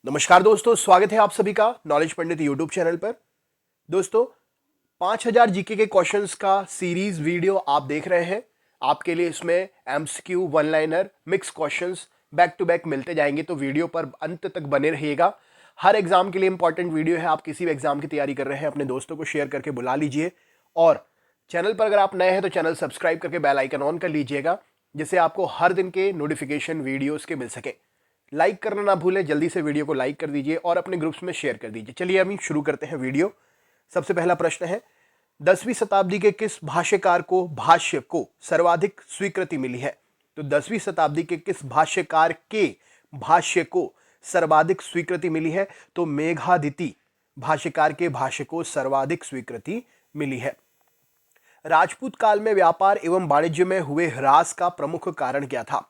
नमस्कार दोस्तों, स्वागत है आप सभी का नॉलेज पंडित यूट्यूब चैनल पर। दोस्तों, 5000 जीके के क्वेश्चंस का सीरीज वीडियो आप देख रहे हैं। आपके लिए इसमें MCQ, one liner, mix questions back to back मिलते जाएंगे, तो वीडियो पर अंत तक बने रहिएगा। हर एग्जाम के लिए इंपॉर्टेंट वीडियो है। आप किसी भी एग्जाम की तैयारी कर रहे हैं, अपने दोस्तों को शेयर करके बुला लीजिए। और चैनल पर अगर आप नए हैं तो चैनल सब्सक्राइब करके बेल आइकन ऑन कर लीजिएगा, जिससे आपको हर दिन के नोटिफिकेशन वीडियोस के मिल सके। लाइक करना ना भूलें, जल्दी से वीडियो को लाइक कर दीजिए और अपने ग्रुप्स में शेयर कर दीजिए। चलिए अभी शुरू करते हैं वीडियो। सबसे पहला प्रश्न है, 10वीं शताब्दी के किस भाष्यकार को भाष्य को सर्वाधिक स्वीकृति मिली है? तो 10वीं शताब्दी के किस भाष्यकार के भाष्य को सर्वाधिक स्वीकृति मिली है? तो मेघादिति भाष्यकार के भाष्य को सर्वाधिक स्वीकृति मिली है। राजपूत काल में व्यापार एवं वाणिज्य में हुए ह्रास का प्रमुख कारण क्या था?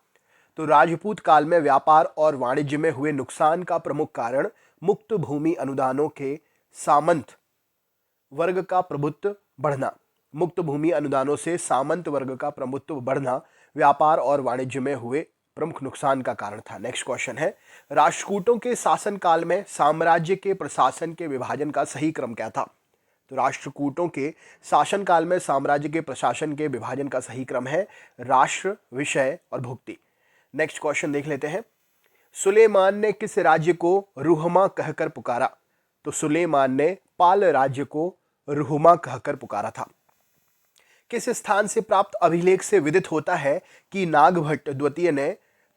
तो राजपूत काल में व्यापार और वाणिज्य में हुए नुकसान का प्रमुख कारण मुक्त भूमि अनुदानों के सामंत वर्ग का प्रभुत्व बढ़ना। मुक्त भूमि अनुदानों से सामंत वर्ग का प्रभुत्व बढ़ना व्यापार और वाणिज्य में हुए प्रमुख नुकसान का कारण था। नेक्स्ट क्वेश्चन है, राष्ट्रकूटों के शासन काल में साम्राज्य के प्रशासन के विभाजन का सही क्रम क्या था? तो राष्ट्रकूटों के शासन काल में साम्राज्य के प्रशासन के विभाजन का सही क्रम है राष्ट्र, विषय और भुक्ति। नेक्स्ट क्वेश्चन देख लेते हैं, सुलेमान ने किस राज्य को रुहमा कहकर पुकारा? तो सुलेमान ने पाल राज्य को रुहमा कहकर पुकारा था। किस स्थान से प्राप्त अभिलेख से विदित होता है कि नागभट्ट द्वितीय ने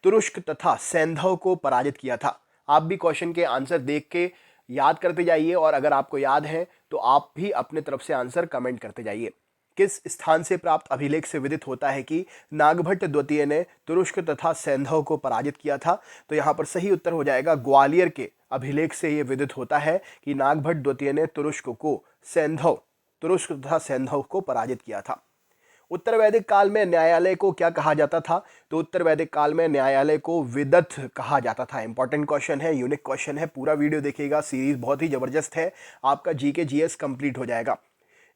तुरुष्क तथा सैंधव को पराजित किया था? आप भी क्वेश्चन के आंसर देख के याद करते जाइए, और अगर आपको याद है तो आप भी अपने तरफ से आंसर कमेंट करते जाइए। किस स्थान से प्राप्त अभिलेख से विदित होता है कि नागभट्ट द्वितीय ने तुरुष्क तथा सैंधव को पराजित किया था? तो यहाँ पर सही उत्तर हो जाएगा ग्वालियर के अभिलेख से यह विदित होता है कि नागभट्ट द्वितीय ने तुरुष्क तथा सैंधव को पराजित किया था। उत्तर वैदिक काल में न्यायालय को क्या कहा जाता था? तो उत्तर वैदिक काल में न्यायालय को विदथ कहा जाता था। इंपॉर्टेंट क्वेश्चन है, यूनिक क्वेश्चन है, पूरा वीडियो देखिएगा, सीरीज बहुत ही जबरदस्त है, आपका जीके जीएस कंप्लीट हो जाएगा।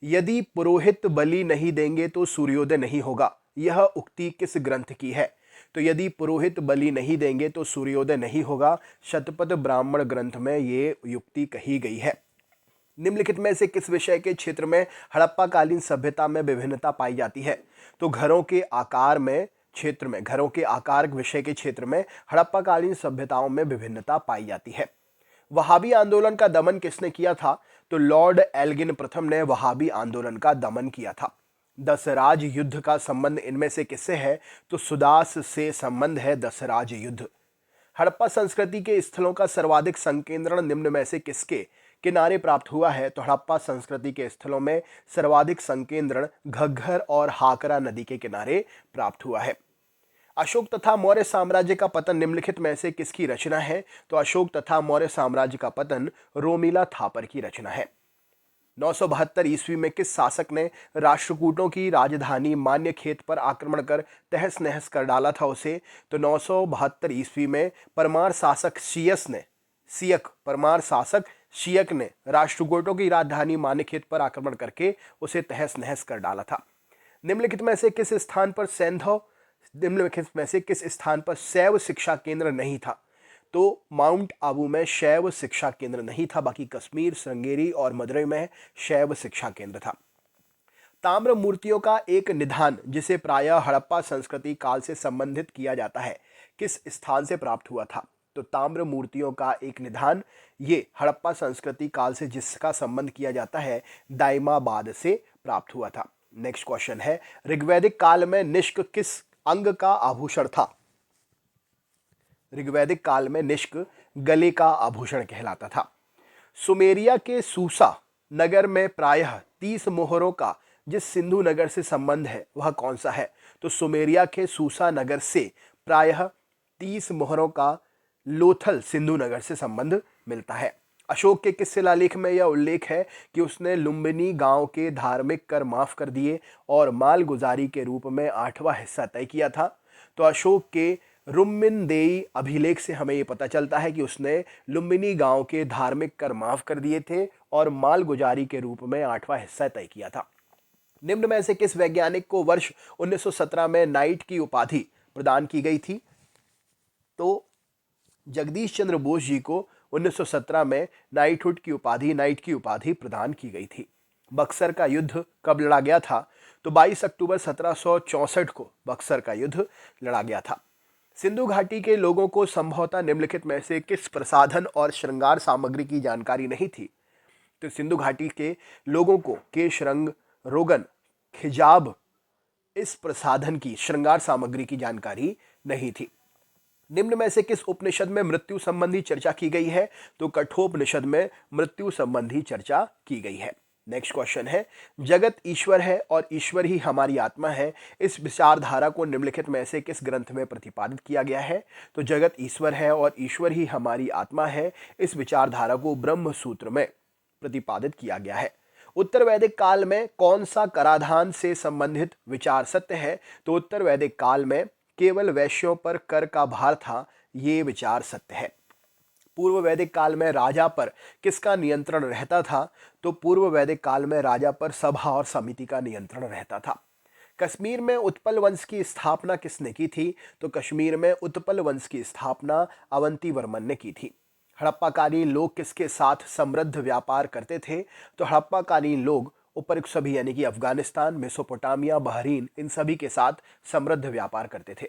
यदि पुरोहित बलि नहीं देंगे तो सूर्योदय नहीं होगा, यह उक्ति किस ग्रंथ की है? तो यदि पुरोहित बलि नहीं देंगे तो सूर्योदय नहीं होगा, शतपथ ब्राह्मण ग्रंथ में ये युक्ति कही गई है। निम्नलिखित में से किस विषय के क्षेत्र में हड़प्पा कालीन सभ्यता में विभिन्नता पाई जाती है? तो घरों के आकार विषय के क्षेत्र में हड़प्पा कालीन सभ्यताओं में विभिन्नता पाई जाती है। वहाबी आंदोलन का दमन किसने किया था? तो लॉर्ड एल्गिन प्रथम ने वहाबी आंदोलन का दमन किया था। दसराज युद्ध का संबंध इनमें से किससे है? तो सुदास से संबंध है दसराज युद्ध। हड़प्पा संस्कृति के स्थलों का सर्वाधिक संकेंद्रण निम्न में से किसके किनारे प्राप्त हुआ है? तो हड़प्पा संस्कृति के स्थलों में सर्वाधिक संकेंद्रण घग्घर और हाकरा नदी के किनारे प्राप्त हुआ है। अशोक तथा मौर्य साम्राज्य का पतन निम्नलिखित में से किसकी रचना है? तो अशोक तथा मौर्य साम्राज्य का पतन रोमिला थापर की रचना है। 972 ईस्वी में किस शासक ने राष्ट्रकूटों की राजधानी मान्यखेत पर आक्रमण कर तहस नहस कर डाला था उसे? तो 972 ईस्वी में परमार शासक शियक ने राष्ट्रकूटों की राजधानी मान्यखेत पर आक्रमण करके उसे तहस नहस कर डाला था। निम्नलिखित में से किस स्थान पर शैव शिक्षा केंद्र नहीं था? तो माउंट आबू में शैव शिक्षा केंद्र नहीं था, बाकी कश्मीर, श्रृंगेरी और मदुरई में शैव शिक्षा केंद्र था। ताम्र मूर्तियों का एक निधान, जिसे प्रायः हड़प्पा संस्कृति काल से संबंधित किया जाता है, किस स्थान से प्राप्त हुआ था? तो ताम्र मूर्तियों का एक निधान ये हड़प्पा संस्कृति काल से जिसका संबंध किया जाता है, दाइमाबाद से प्राप्त हुआ था। नेक्स्ट क्वेश्चन है, ऋग्वैदिक काल में निष्क किस अंग का आभूषण था? ऋग्वैदिक काल में निष्क गले का आभूषण कहलाता था। सुमेरिया के सूसा नगर में प्रायः 30 मोहरों का जिस सिंधु नगर से संबंध है वह कौन सा है? तो सुमेरिया के सूसा नगर से प्रायः 30 मोहरों का लोथल सिंधु नगर से संबंध मिलता है। अशोक के किस शिलालेख में यह उल्लेख है कि उसने लुम्बिनी गांव के धार्मिक कर माफ कर दिए और मालगुजारी के रूप में 8वां हिस्सा तय किया था? तो अशोक के रुम्मिनदेई अभिलेख से हमें यह पता चलता है कि उसने लुम्बिनी गांव के धार्मिक कर माफ कर दिए थे और मालगुजारी के रूप में 8वां हिस्सा तय किया था। निम्न में से किस वैज्ञानिक को वर्ष 1917 में नाइट की उपाधि प्रदान की गई थी? तो जगदीश चंद्र बोस जी को 1917 में नाइटहुड की उपाधि, नाइट की उपाधि प्रदान की गई थी। बक्सर का युद्ध कब लड़ा गया था? तो 22 अक्टूबर 1764 को बक्सर का युद्ध लड़ा गया था। सिंधु घाटी के लोगों को संभवतः निम्नलिखित में से किस प्रसाधन और श्रृंगार सामग्री की जानकारी नहीं थी? तो सिंधु घाटी के लोगों को केश, रंग, रोगन, खिजाब, इस प्रसाधन की, श्रृंगार सामग्री की जानकारी नहीं थी। निम्न में से किस उपनिषद में मृत्यु संबंधी चर्चा की गई है? तो कठोपनिषद में मृत्यु संबंधी चर्चा की गई है। नेक्स्ट क्वेश्चन है, जगत ईश्वर है और ईश्वर ही हमारी आत्मा है, इस विचारधारा को निम्नलिखित में से किस ग्रंथ में प्रतिपादित किया गया है? तो जगत ईश्वर है और ईश्वर ही हमारी आत्मा है, इस विचारधारा को ब्रह्म सूत्र में प्रतिपादित किया गया है। उत्तर वैदिक काल में कौन सा कराधान से संबंधित विचार सत्य है? तो उत्तर वैदिक काल में केवल वैश्यों पर कर का भार था, ये विचार सत्य है। पूर्व वैदिक काल में राजा पर किसका नियंत्रण रहता था? तो पूर्व वैदिक काल में राजा पर सभा और समिति का नियंत्रण रहता था। कश्मीर में उत्पल वंश की स्थापना किसने की थी? तो कश्मीर में उत्पल वंश की स्थापना अवंतीवर्मन ने की थी। हड़प्पाकालीन लोग किसके साथ समृद्ध व्यापार करते थे? तो हड़प्पाकालीन लोग उपरोक्त सभी यानी कि अफगानिस्तान, मेसोपोटामिया, बहरीन, इन सभी के साथ समृद्ध व्यापार करते थे।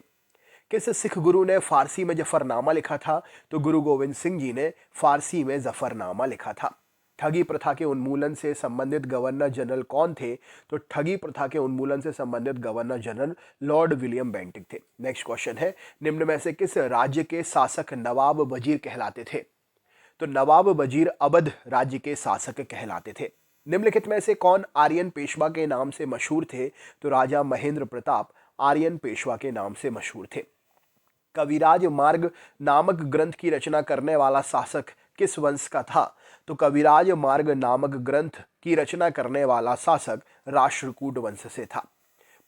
किस सिख गुरु ने फारसी में जफरनामा लिखा था? तो गुरु गोविंद सिंह जी ने फारसी में जफरनामा लिखा था। ठगी प्रथा के उन्मूलन से संबंधित गवर्नर जनरल कौन थे? तो ठगी प्रथा के उन्मूलन से संबंधित governor general Lord William Bentinck थे। नेक्स्ट क्वेश्चन है, निम्न में से किस राज्य के शासक नवाब वजीर कहलाते थे? तो नवाब वजीर अवध राज्य के शासक कहलाते थे। निम्नलिखित में से कौन आर्यन पेशवा के नाम से मशहूर थे? तो राजा महेंद्र प्रताप आर्यन पेशवा के नाम से मशहूर थे। कविराज मार्ग नामक ग्रंथ की रचना करने वाला शासक किस वंश का था? तो कविराज मार्ग नामक ग्रंथ की रचना करने वाला शासक राष्ट्रकूट वंश से था।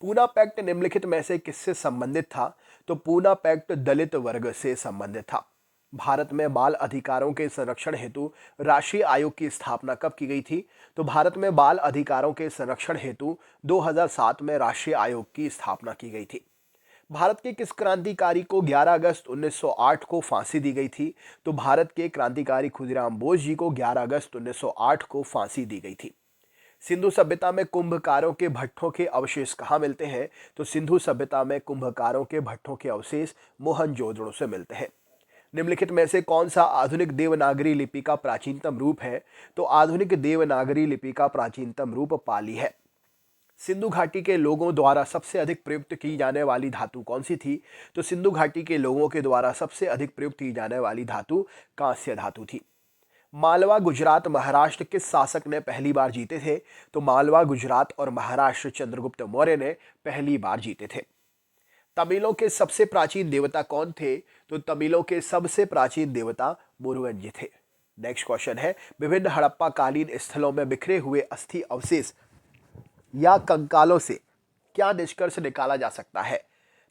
पूना पैक्ट निम्नलिखित में से किससे संबंधित था? तो पूना पैक्ट दलित वर्ग से संबंधित था। भारत में बाल अधिकारों के संरक्षण हेतु राष्ट्रीय आयोग की स्थापना कब की गई थी? तो भारत में बाल अधिकारों के संरक्षण हेतु 2007 में राष्ट्रीय आयोग की स्थापना की गई थी। भारत के किस क्रांतिकारी को 11 अगस्त 1908 को फांसी दी गई थी? तो भारत के क्रांतिकारी खुदीराम बोस जी को 11 अगस्त 1908 को फांसी दी गई थी। सिंधु सभ्यता में कुंभकारों के भट्ठों के अवशेष कहाँ मिलते हैं? तो सिंधु सभ्यता में कुंभकारों के भट्ठों के अवशेष मोहनजोदड़ो से मिलते हैं। निम्नलिखित में से कौन सा आधुनिक देवनागरी लिपि का प्राचीनतम रूप है? तो आधुनिक देवनागरी लिपि का प्राचीनतम रूप पाली है। सिंधु घाटी के लोगों द्वारा सबसे अधिक प्रयुक्त की जाने वाली धातु कौन सी थी? तो सिंधु घाटी के लोगों के द्वारा सबसे अधिक प्रयुक्त की जाने वाली धातु कांस्य धातु थी। मालवा, गुजरात, महाराष्ट्र किस शासक ने पहली बार जीते थे? तो मालवा, गुजरात और महाराष्ट्र चंद्रगुप्त मौर्य ने पहली बार जीते थे। तमिलों के सबसे प्राचीन देवता कौन थे? तो तमिलों के सबसे प्राचीन देवता मुरुगन जी थे। नेक्स्ट क्वेश्चन है, विभिन्न हड़प्पा कालीन स्थलों में बिखरे हुए अस्थि अवशेष या कंकालों से क्या निष्कर्ष निकाला जा सकता है?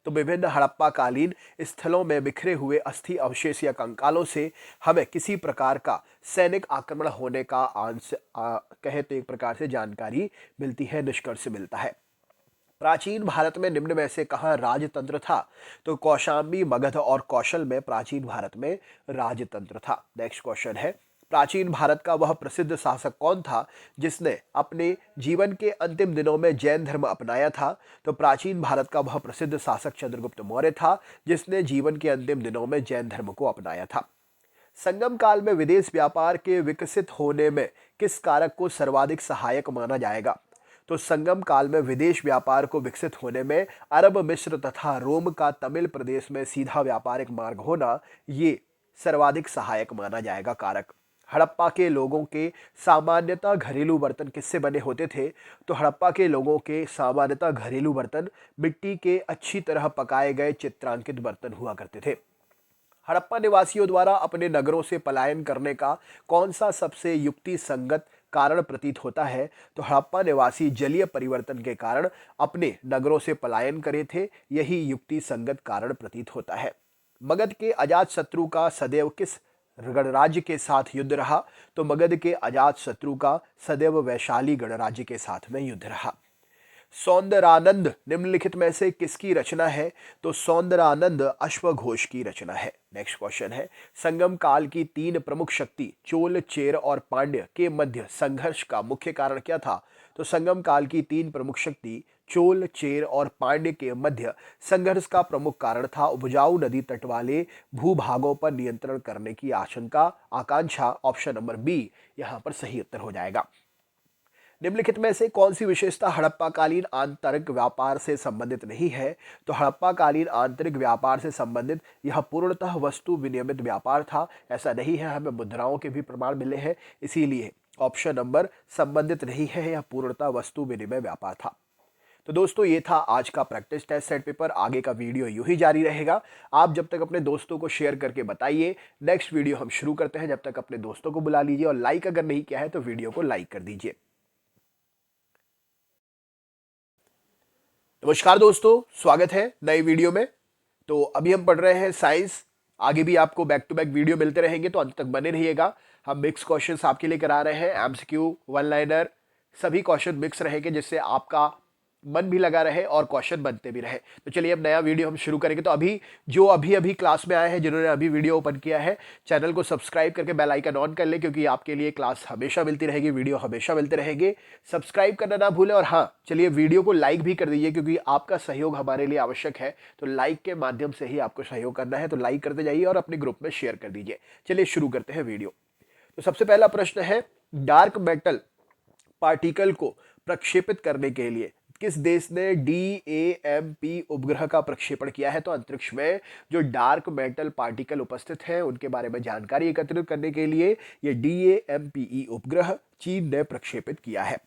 तो विभिन्न हड़प्पा कालीन स्थलों में बिखरे हुए अस्थि अवशेष या कंकालों से हमें किसी प्रकार का सैनिक आक्रमण होने का कहे तो एक प्रकार से जानकारी मिलती है, निष्कर्ष मिलता है। प्राचीन भारत में निम्न में से कहाँ राजतंत्र था? तो कौशांबी, मगध और कौशल में प्राचीन भारत में राजतंत्र था। नेक्स्ट क्वेश्चन है, प्राचीन भारत का वह प्रसिद्ध शासक कौन था जिसने अपने जीवन के अंतिम दिनों में जैन धर्म अपनाया था? तो प्राचीन भारत का वह प्रसिद्ध शासक चंद्रगुप्त मौर्य था जिसने जीवन के अंतिम दिनों में जैन धर्म को अपनाया था। संगम काल में विदेश व्यापार के विकसित होने में किस कारक को सर्वाधिक सहायक माना जाएगा? तो संगम काल में विदेश व्यापार को विकसित होने में अरब, मिस्र तथा रोम का तमिल प्रदेश में सीधा व्यापारिक मार्ग होना ये सर्वाधिक सहायक माना जाएगा कारक। हड़प्पा के लोगों के सामान्यतः घरेलू बर्तन किससे बने होते थे? तो हड़प्पा के लोगों के सामान्यतः घरेलू बर्तन मिट्टी के अच्छी तरह पकाए गए चित्रांकित बर्तन हुआ करते थे। हड़प्पा निवासियों द्वारा अपने नगरों से पलायन करने का कौन सा सबसे युक्ति संगत कारण प्रतीत होता है? तो हड़प्पा निवासी जलीय परिवर्तन के कारण अपने नगरों से पलायन करे थे, यही युक्ति संगत कारण प्रतीत होता है। मगध के अजात शत्रु का सदैव किस गणराज्य के साथ युद्ध रहा? तो मगध के अजात शत्रु का सदैव वैशाली गणराज्य के साथ में युद्ध रहा। सौंदरानंद निम्नलिखित में से किसकी रचना है? तो सौंदरानंद अश्वघोष की रचना है। नेक्स्ट क्वेश्चन है, संगम काल की तीन प्रमुख शक्ति चोल, चेर और पांड्य के मध्य संघर्ष का मुख्य कारण क्या था? तो संगम काल की तीन प्रमुख शक्ति चोल, चेर और पांड्य के मध्य संघर्ष का प्रमुख कारण था उपजाऊ नदी तट वाले भूभागों पर नियंत्रण करने की आकांक्षा। ऑप्शन नंबर बी यहां पर सही उत्तर हो जाएगा। निम्नलिखित में से कौन सी विशेषता हड़प्पा कालीन आंतरिक व्यापार से संबंधित नहीं है? तो हड़प्पा कालीन आंतरिक व्यापार से संबंधित यह पूर्णतः वस्तु विनियमित व्यापार था। ऐसा नहीं है, हमें मुद्राओं के भी प्रमाण मिले हैं, इसीलिए ऑप्शन नंबर संबंधित नहीं है, यह पूर्णतः वस्तु विनिमय व्यापार था। तो दोस्तों ये था आज का प्रैक्टिस टेस्ट सेट पेपर। आगे का वीडियो यूं ही जारी रहेगा। आप जब तक अपने दोस्तों को शेयर करके बताइए। नेक्स्ट वीडियो हम शुरू करते हैं, जब तक अपने दोस्तों को बुला लीजिए और लाइक अगर नहीं किया है तो वीडियो को लाइक कर दीजिए। नमस्कार दोस्तों, स्वागत है नए वीडियो में। तो अभी हम पढ़ रहे हैं साइंस। आगे भी आपको बैक टू बैक वीडियो मिलते रहेंगे, तो अंत तक बने रहिएगा। हम मिक्स क्वेश्चंस आपके लिए करा रहे हैं, एमसीक्यू, वन लाइनर, सभी क्वेश्चन मिक्स रहेंगे, जिससे आपका मन भी लगा रहे और क्वेश्चन बनते भी रहे। तो चलिए अब नया वीडियो हम शुरू करेंगे। तो अभी क्लास में आए हैं, जिन्होंने अभी वीडियो ओपन किया है, चैनल को सब्सक्राइब करके बेल आइकन ऑन कर ले, क्योंकि आपके लिए क्लास हमेशा मिलती रहेगी, वीडियो हमेशा मिलते रहेंगे। सब्सक्राइब करना ना भूलें और हाँ, चलिए वीडियो को लाइक भी कर दीजिए, क्योंकि आपका सहयोग हमारे लिए आवश्यक है। तो लाइक के माध्यम से ही आपको सहयोग करना है, तो लाइक करते जाइए और अपने ग्रुप में शेयर कर दीजिए। चलिए शुरू करते हैं वीडियो। तो सबसे पहला प्रश्न है, डार्क मेटल पार्टिकल को प्रक्षेपित करने के लिए किस देश ने DAMP उपग्रह का प्रक्षेपण किया है? तो अंतरिक्ष में जो डार्क मेटल पार्टिकल उपस्थित हैं उनके बारे में जानकारी एकत्रित करने के लिए ये DAMPE उपग्रह चीन ने प्रक्षेपित किया है।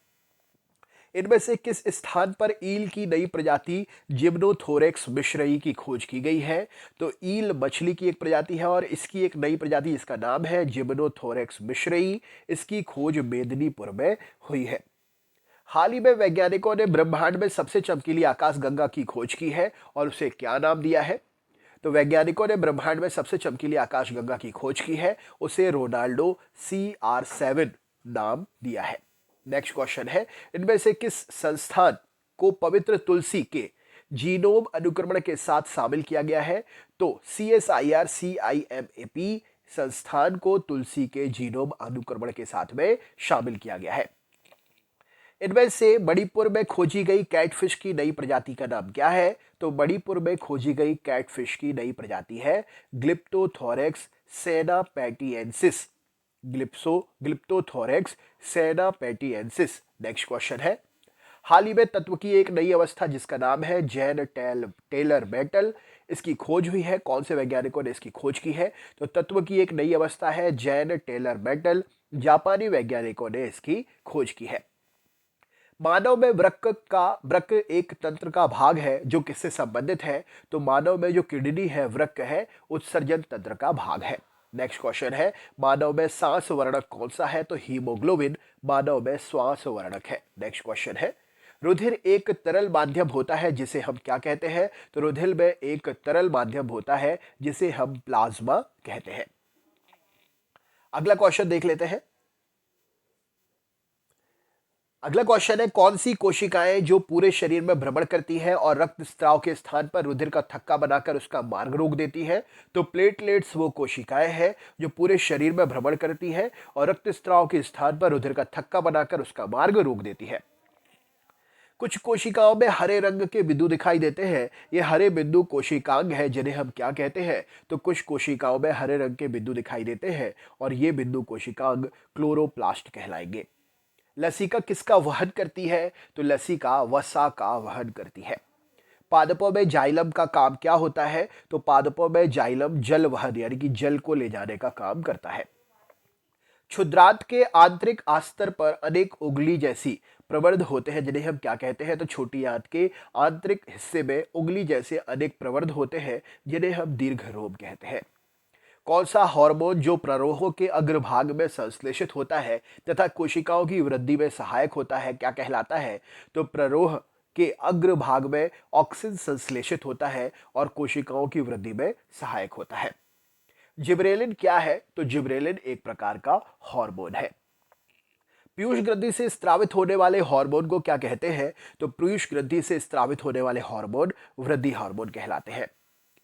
इनमें से किस स्थान पर ईल की नई प्रजाति जिम्नोथोरेक्स मिश्रई की खोज की गई है? तो ईल मछली की एक प्रजाति है और इसकी एक नई प्रजाति, इसका नाम है जिम्नोथोरेक्स मिश्रई। इसकी खोज मेदिनीपुर में हुई है। हाल ही में वैज्ञानिकों ने ब्रह्मांड में सबसे चमकीली आकाशगंगा की खोज की है और उसे क्या नाम दिया है? तो वैज्ञानिकों ने ब्रह्मांड में सबसे चमकीली आकाशगंगा की खोज की है, उसे रोनाल्डो CR7 नाम दिया है। नेक्स्ट क्वेश्चन है, इनमें से किस संस्थान को पवित्र तुलसी के जीनोम अनुक्रमण के साथ शामिल किया गया है? तो CSIR CIMAP संस्थान को तुलसी के जीनोम अनुक्रमण के साथ में शामिल किया गया है। इनमें से मणिपुर में खोजी गई कैटफिश की नई प्रजाति का नाम क्या है? तो मणिपुर में खोजी गई कैटफिश की नई प्रजाति है ग्लिप्टोथोरेक्स सेनापैटिएंसिस। ग्लिप्टोथोरेक्स सेनापैटिएंसिस। नेक्स्ट क्वेश्चन है, हाल ही में तत्व की एक नई अवस्था जिसका नाम है जैन टेलर मेटल, इसकी खोज हुई है। कौन से वैज्ञानिकों ने इसकी खोज की है? तो तत्व की एक नई अवस्था है जैन टेलर मेटल, जापानी वैज्ञानिकों ने इसकी खोज की है। मानव में वृक्क एक तंत्र का भाग है जो किससे संबंधित है? तो मानव में जो किडनी है, वृक्क है, उत्सर्जन तंत्र का भाग है। नेक्स्ट क्वेश्चन है, मानव में सांस वर्णक कौन सा है? तो हीमोग्लोबिन मानव में श्वास वर्णक है। नेक्स्ट क्वेश्चन है, रुधिर एक तरल माध्यम होता है जिसे हम क्या कहते हैं? तो रुधिर में एक तरल माध्यम होता है जिसे हम प्लाज्मा कहते हैं। अगला क्वेश्चन देख लेते हैं। अगला क्वेश्चन है, कौन सी कोशिकाएं जो पूरे शरीर में भ्रमण करती हैं और रक्त स्त्राव के स्थान पर रुधिर का थक्का बनाकर उसका मार्ग रोक देती हैं? तो प्लेटलेट्स वो कोशिकाएं हैं जो पूरे शरीर में भ्रमण करती हैं और रक्त स्त्राव के स्थान पर रुधिर का थक्का बनाकर उसका मार्ग रोक देती है। कुछ कोशिकाओं में हरे रंग के बिंदु दिखाई देते हैं, ये हरे बिंदु कोशिकांग है, जिन्हें हम क्या कहते हैं? तो कुछ कोशिकाओं में हरे रंग के बिंदु दिखाई देते हैं और ये बिंदु कोशिकांग क्लोरोप्लास्ट कहलाएंगे। लसिका किसका वहन करती है? तो लसिका वसा का वहन करती है। पादपों में जाइलम का काम क्या होता है? तो पादपों में जाइलम जल वहन यानी कि जल को ले जाने का काम करता है। क्षुद्रांत के आंतरिक आस्तर पर अनेक उंगली जैसी प्रवर्ध होते हैं, जिन्हें हम क्या कहते हैं? तो छोटी आंत के आंतरिक हिस्से में उंगली जैसे अनेक प्रवर्ध होते हैं, जिन्हें हम दीर्घरोम कहते हैं। कौन सा हार्मोन जो प्ररोह के अग्रभाग में संश्लेषित होता है तथा कोशिकाओं की वृद्धि में सहायक होता है, क्या कहलाता है? तो प्ररोह के अग्रभाग में ऑक्सिन संश्लेषित होता है और कोशिकाओं की वृद्धि में सहायक होता है। जिब्रेलिन क्या है? तो जिब्रेलिन एक प्रकार का हार्मोन है। पीयूष ग्रंथि से स्रावित होने वाले हार्मोन को क्या कहते हैं? तो पीयूष ग्रंथि से स्रावित होने वाले हार्मोन वृद्धि हार्मोन कहलाते हैं।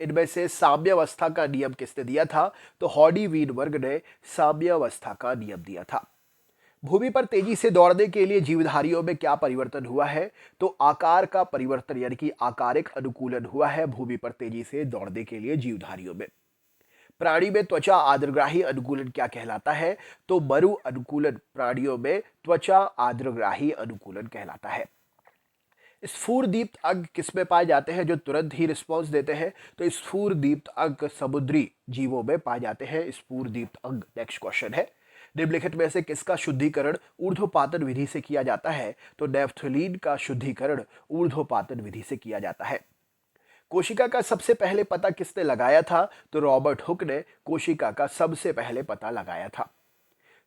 इनमें से साम्यावस्था का नियम किसने दिया था? तो हॉडी वीनबर्ग ने साम्यावस्था का नियम दिया था। भूमि पर तेजी से दौड़ने के लिए जीवधारियों में क्या परिवर्तन हुआ है? तो आकार का परिवर्तन यानी कि आकारिक अनुकूलन हुआ है भूमि पर तेजी से दौड़ने के लिए जीवधारियों में। प्राणी में त्वचा आर्द्रग्राही अनुकूलन क्या कहलाता है? तो मरु अनुकूलन प्राणियों में त्वचा आर्द्रग्राही अनुकूलन कहलाता है। स्फुरदीप्त अंग किसमें पाए जाते हैं जो तुरंत ही रिस्पॉन्स देते हैं? तो स्फुरदीप्त अंग समुद्री जीवों में पाए जाते हैं स्फुरदीप्त अंग। नेक्स्ट क्वेश्चन है, निम्नलिखित में से किसका शुद्धिकरण ऊर्ध्वपातन विधि से किया जाता है? तो नेफ्थलीन का शुद्धिकरण ऊर्ध्वपातन विधि से किया जाता है। कोशिका का सबसे पहले पता किसने लगाया था? तो रॉबर्ट हुक ने कोशिका का सबसे पहले पता लगाया था।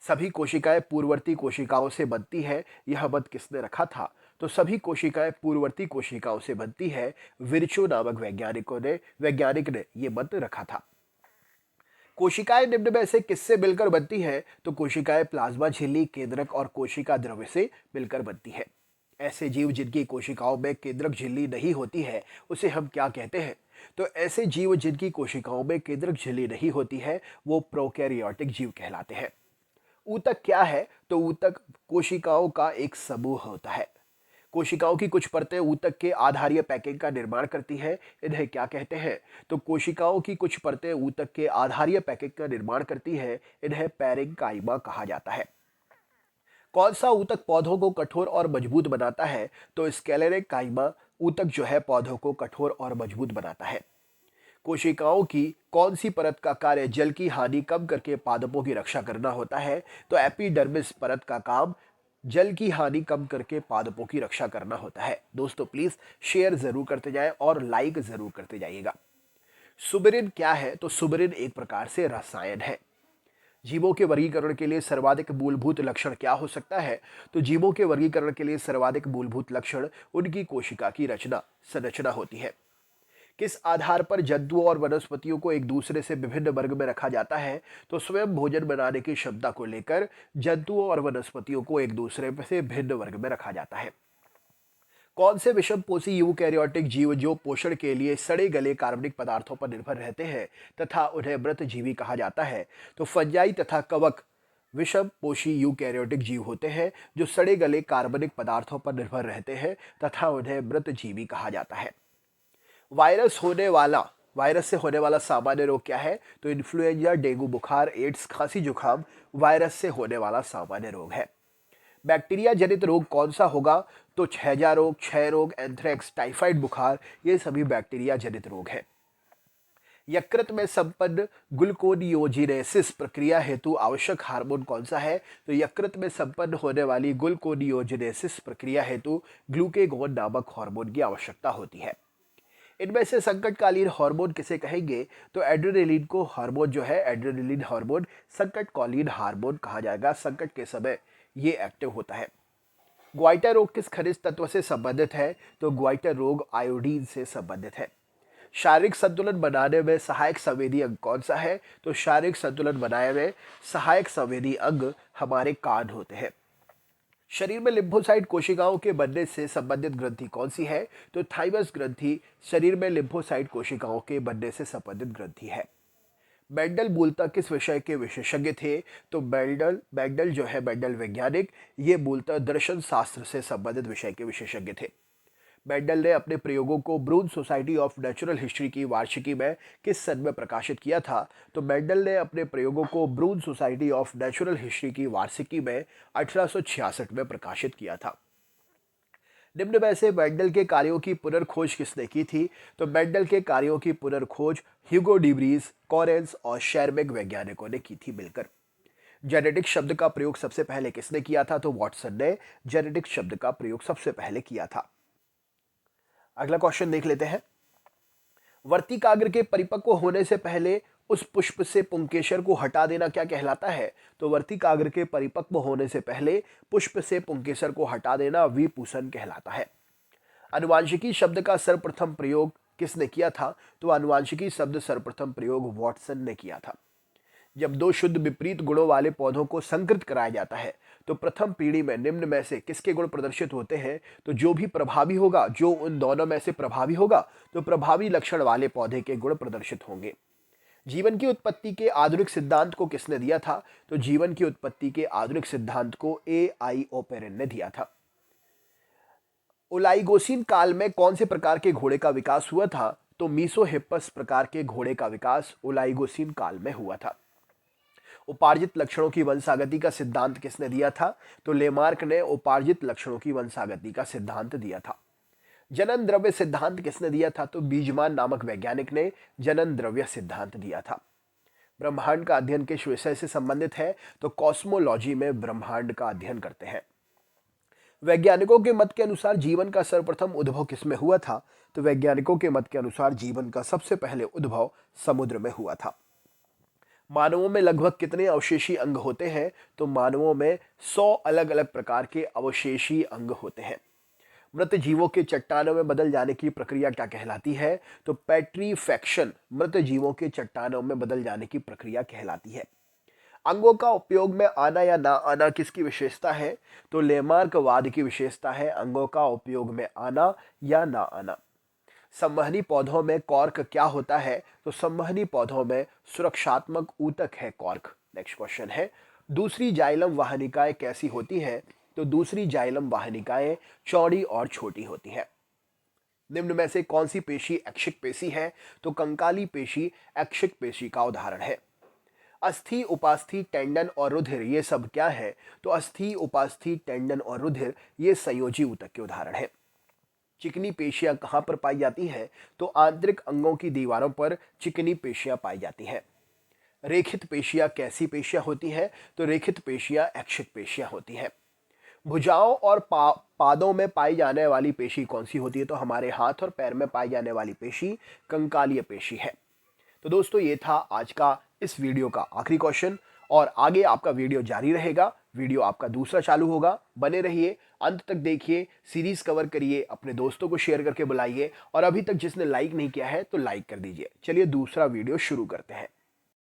सभी कोशिकाएं पूर्ववर्ती कोशिकाओं से बनती है, यह मत किसने रखा था? तो सभी कोशिकाएं पूर्ववर्ती कोशिकाओं से बनती है, विर्चो नामक वैज्ञानिक ने यह मत रखा था। कोशिकाएं निम्न में से किससे मिलकर बनती है? तो कोशिकाएं प्लाज्मा झिल्ली, केंद्रक और कोशिका द्रव्य से मिलकर बनती है। ऐसे जीव जिनकी कोशिकाओं में केंद्रक झिल्ली नहीं होती है उसे हम क्या कहते हैं? तो ऐसे जीव जिनकी कोशिकाओं में केंद्रक झिल्ली नहीं होती है वो प्रोकैरियोटिक जीव कहलाते हैं। ऊतक क्या है? तो ऊतक कोशिकाओं का एक समूह होता है। कोशिकाओं की कुछ परतें ऊतक के आधारीय पैकेज का निर्माण करती है, इन्हें क्या कहते हैं? तो कोशिकाओं की कुछ परतें ऊतक के आधारीय पैकेज का निर्माण करती है, इन्हें पैरेंकाइमा कहा जाता है। कौन सा ऊतक पौधों को कठोर और मजबूत बनाता है? तो स्क्लेरेंकाइमा ऊतक जो है पौधों को कठोर और मजबूत बनाता है। कोशिकाओं की कौन सी परत का कार्य जल की हानि कम करके पादपों की रक्षा करना होता है? तो एपिडर्मिस परत का काम जल की हानि कम करके पादपों की रक्षा करना होता है। दोस्तों प्लीज शेयर जरूर करते जाएं और लाइक जरूर करते जाइएगा। सुबेरिन क्या है? तो सुबेरिन एक प्रकार से रसायन है। जीवों के वर्गीकरण के लिए सर्वाधिक मूलभूत लक्षण क्या हो सकता है? तो जीवों के वर्गीकरण के लिए सर्वाधिक मूलभूत लक्षण उनकी कोशिका की संरचना होती है। किस आधार पर जंतुओं और वनस्पतियों को एक दूसरे से विभिन्न वर्ग में रखा जाता है? तो स्वयं भोजन बनाने की क्षमता को लेकर जंतुओं और वनस्पतियों को एक दूसरे से भिन्न वर्ग में रखा जाता है। कौन से विषमपोषी यूकैरियोटिक जीव जो पोषण के लिए सड़े गले कार्बनिक पदार्थों पर निर्भर रहते हैं तथा उन्हें मृतजीवी कहा जाता है? तो फंजाई तथा कवक विषमपोषी यूकैरियोटिक जीव होते हैं जो सड़े गले कार्बनिक पदार्थों पर निर्भर रहते हैं तथा उन्हें मृतजीवी कहा जाता है। वायरस से होने वाला सामान्य रोग क्या है? तो इन्फ्लुएंजा, डेंगू बुखार, एड्स, खांसी जुकाम वायरस से होने वाला सामान्य रोग है। बैक्टीरिया जनित रोग कौन सा होगा? तो हैजा रोग, क्षय रोग, एंथ्रेक्स, टाइफाइड बुखार ये सभी बैक्टीरिया जनित रोग है। यकृत में संपन्न ग्लूकोनियोजिनेसिस प्रक्रिया हेतु आवश्यक हार्मोन कौन सा है? तो यकृत में संपन्न होने वाली ग्लूकोनियोजिनेसिस प्रक्रिया हेतु ग्लूकेगोन नामक हार्मोन की आवश्यकता होती है। इनमें से संकटकालीन हार्मोन किसे कहेंगे? तो एड्रेनलिन को हार्मोन जो है एड्रेनलिन हार्मोन संकटकालीन हार्मोन कहा जाएगा। संकट के समय ये एक्टिव होता है। ग्वाइटर रोग किस खनिज तत्व से संबंधित है? तो ग्वाइटर रोग आयोडीन से संबंधित है। शारीरिक संतुलन बनाने में सहायक संवेदी अंग कौन सा है? तो शारीरिक संतुलन बनाने में सहायक संवेदी अंग हमारे कान होते हैं। शरीर में लिम्फोसाइट कोशिकाओं के बनने से संबंधित ग्रंथि कौन सी है? तो थाइमस ग्रंथि शरीर में लिम्फोसाइट कोशिकाओं के बनने से संबंधित ग्रंथि है। मेंडल मूलतः किस विषय के विशेषज्ञ थे? तो मेंडल जो है मेंडल वैज्ञानिक, ये मूलतः दर्शन शास्त्र से संबंधित विषय के विशेषज्ञ थे। मेंडल ने अपने प्रयोगों को ब्रून सोसाइटी ऑफ नेचुरल हिस्ट्री की वार्षिकी में किस सन में प्रकाशित किया था? तो मेंडल ने अपने प्रयोगों को ब्रून सोसाइटी ऑफ नेचुरल हिस्ट्री की वार्षिकी में 1866 में प्रकाशित किया था। निम्न में से मेंडल के कार्यों की पुनर्खोज किसने की थी? तो मेंडल के कार्यों की पुनर्खोज ह्यूगो डिब्रीज, कॉरेंस और शेरबैक वैज्ञानिकों ने की थी मिलकर। जेनेटिक शब्द का प्रयोग सबसे पहले किसने किया था? तो वाटसन ने जेनेटिक शब्द का प्रयोग सबसे पहले किया था। अगला क्वेश्चन देख लेते हैं। वर्तिकाग्र के परिपक्व होने से पहले उस पुष्प से पुंकेसर को हटा देना क्या कहलाता है? तो वर्तिकाग्र के परिपक्व होने से पहले पुष्प से पुंकेसर को हटा देना विपुसन कहलाता है। अनुवांशिकी शब्द का सर्वप्रथम प्रयोग किसने किया था? तो अनुवांशिकी शब्द सर्वप्रथम प्रयोग वाटसन ने किया था। जब दो शुद्ध विपरीत गुणों वाले पौधों को संकृत कराया जाता है तो प्रथम पीढ़ी में निम्न में से किसके गुण प्रदर्शित होते हैं? तो जो भी प्रभावी होगा, जो उन दोनों में से प्रभावी होगा, तो प्रभावी लक्षण वाले पौधे के गुण प्रदर्शित होंगे। जीवन की उत्पत्ति के आधुनिक सिद्धांत को किसने दिया था? तो जीवन की उत्पत्ति के आधुनिक सिद्धांत को A.I. ओपेरन ने दिया था। ओलाइगोसीन काल में कौन से प्रकार के घोड़े का विकास हुआ था? तो मीसोहिप्पस प्रकार के घोड़े का विकास ओलाइगोसीन काल में हुआ था। उपार्जित लक्षणों की वंशागति का सिद्धांत किसने दिया था? तो लेमार्क ने उपार्जित लक्षणों की वंशागति का सिद्धांत दिया था। जनन द्रव्य सिद्धांत किसने दिया था? तो बीजमान नामक वैज्ञानिक ने जनन द्रव्य सिद्धांत दिया था। ब्रह्मांड का अध्ययन किस विषय से संबंधित है? तो कॉस्मोलॉजी में ब्रह्मांड का अध्ययन करते हैं। वैज्ञानिकों के मत के अनुसार जीवन का सर्वप्रथम उद्भव किसमें हुआ था? तो वैज्ञानिकों के मत के अनुसार जीवन का सबसे पहले उद्भव समुद्र में हुआ था। मानवों में लगभग कितने अवशेषी अंग होते हैं? तो मानवों में 100 अलग अलग प्रकार के अवशेषी अंग होते हैं। मृत जीवों के चट्टानों में बदल जाने की प्रक्रिया क्या कहलाती है? तो पेट्रीफैक्शन मृत जीवों के चट्टानों में बदल जाने की प्रक्रिया कहलाती है। अंगों का उपयोग में आना या ना आना किसकी विशेषता है? तो लेमार्कवाद की विशेषता है अंगों का उपयोग में आना या ना आना। संवहनी पौधों में कॉर्क क्या होता है? तो संवहनी पौधों में सुरक्षात्मक ऊतक है कॉर्क। नेक्स्ट क्वेश्चन है, दूसरी जाइलम वाहिनिकाएं कैसी होती हैं? तो दूसरी जाइलम वाहिनिकाएं चौड़ी और छोटी होती हैं। निम्न में से कौन सी पेशी ऐच्छिक पेशी है? तो कंकाली पेशी ऐच्छिक पेशी का उदाहरण है। अस्थि, उपास्थि, टेंडन और रुधिर ये सब क्या है? तो अस्थि, उपास्थि, टेंडन और रुधिर ये संयोजी ऊतक के उदाहरण है। चिकनी पेशियां कहां पर पाई जाती हैं? तो आंतरिक अंगों की दीवारों पर चिकनी पेशियां पाई जाती हैं। रेखित पेशियां कैसी पेशियां होती हैं? तो रेखित पेशियां ऐच्छिक पेशियां होती हैं। भुजाओं और पादों में पाई जाने वाली पेशी कौन सी होती है? तो हमारे हाथ और पैर में पाई जाने वाली पेशी कंकालीय पेशी है। तो दोस्तों ये था आज का इस वीडियो का आखिरी क्वेश्चन और आगे आपका वीडियो जारी रहेगा। वीडियो आपका दूसरा चालू होगा, बने रहिए, अंत तक देखिए, सीरीज कवर करिए, अपने दोस्तों को शेयर करके बुलाइए और अभी तक जिसने लाइक नहीं किया है तो लाइक कर दीजिए। चलिए दूसरा वीडियो शुरू करते हैं।